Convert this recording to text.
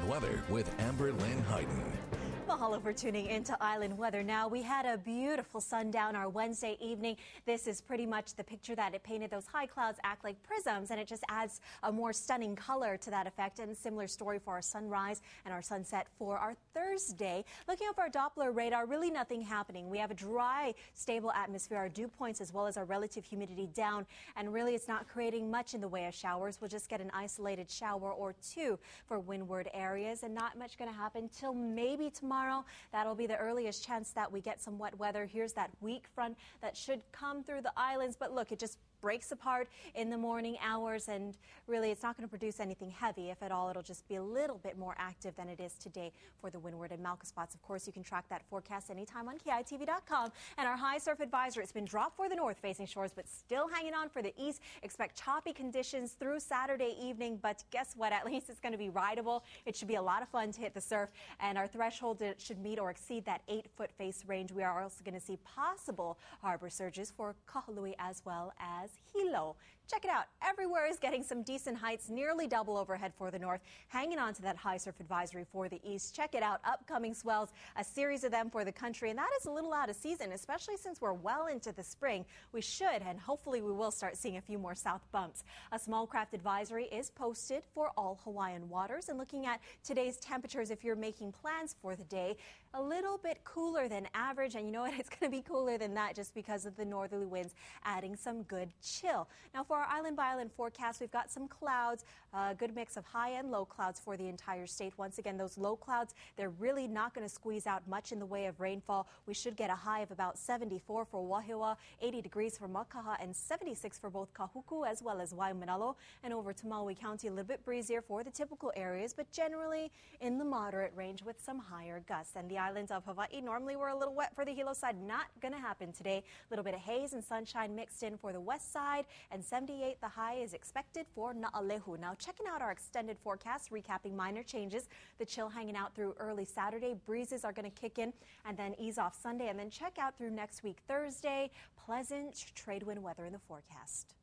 weather with Amber Lynn Hyden. Mahalo for tuning into Island Weather. Now, we had a beautiful sundown our Wednesday evening. This is pretty much the picture that it painted. Those high clouds act like prisms, and it just adds a more stunning color to that effect. And similar story for our sunrise and our sunset for our Thursday. Looking up our Doppler radar, really nothing happening. We have a dry, stable atmosphere, our dew points as well as our relative humidity down. And really, it's not creating much in the way of showers. We'll just get an isolated shower or two for windward areas, and not much going to happen till maybe tomorrow. That'll be the earliest chance that we get some wet weather. Here's that weak front that should come through the islands. But look, it just breaks apart in the morning hours, and really it's not going to produce anything heavy. If at all, it'll just be a little bit more active than it is today for the windward and Malca spots. Of course, you can track that forecast anytime on KITV.com. And our high surf advisory, it's been dropped for the north-facing shores, but still hanging on for the east. Expect choppy conditions through Saturday evening, but guess what? At least it's going to be rideable. It should be a lot of fun to hit the surf, and our threshold should meet or exceed that 8-foot face range. We are also going to see possible harbor surges for Kahului as well as Hilo. Check it out. Everywhere is getting some decent heights, nearly double overhead for the north, hanging on to that high surf advisory for the east. Check it out. Upcoming swells, a series of them for the country, and that is a little out of season, especially since we're well into the spring. We should, and hopefully we will start seeing a few more south bumps. A small craft advisory is posted for all Hawaiian waters, and looking at today's temperatures, if you're making plans for the day, a little bit cooler than average, and you know what? It's going to be cooler than that just because of the northerly winds adding some good chill. Now, for our island-by-island forecast, we've got some clouds, a good mix of high and low clouds for the entire state. Once again, those low clouds, they're really not going to squeeze out much in the way of rainfall. We should get a high of about 74 for Wahiawa, 80 degrees for Makaha, and 76 for both Kahuku as well as Waimanalo. And over to Maui County, a little bit breezier for the typical areas, but generally in the moderate range with some higher gusts. And the islands of Hawaii, normally we're a little wet for the Hilo side. Not going to happen today. A little bit of haze and sunshine mixed in for the west side, and 78 the high is expected for Na'alehu. Now, checking out our extended forecast, recapping minor changes. The chill hanging out through early Saturday. Breezes are going to kick in and then ease off Sunday. And then check out through next week, Thursday. Pleasant trade wind weather in the forecast.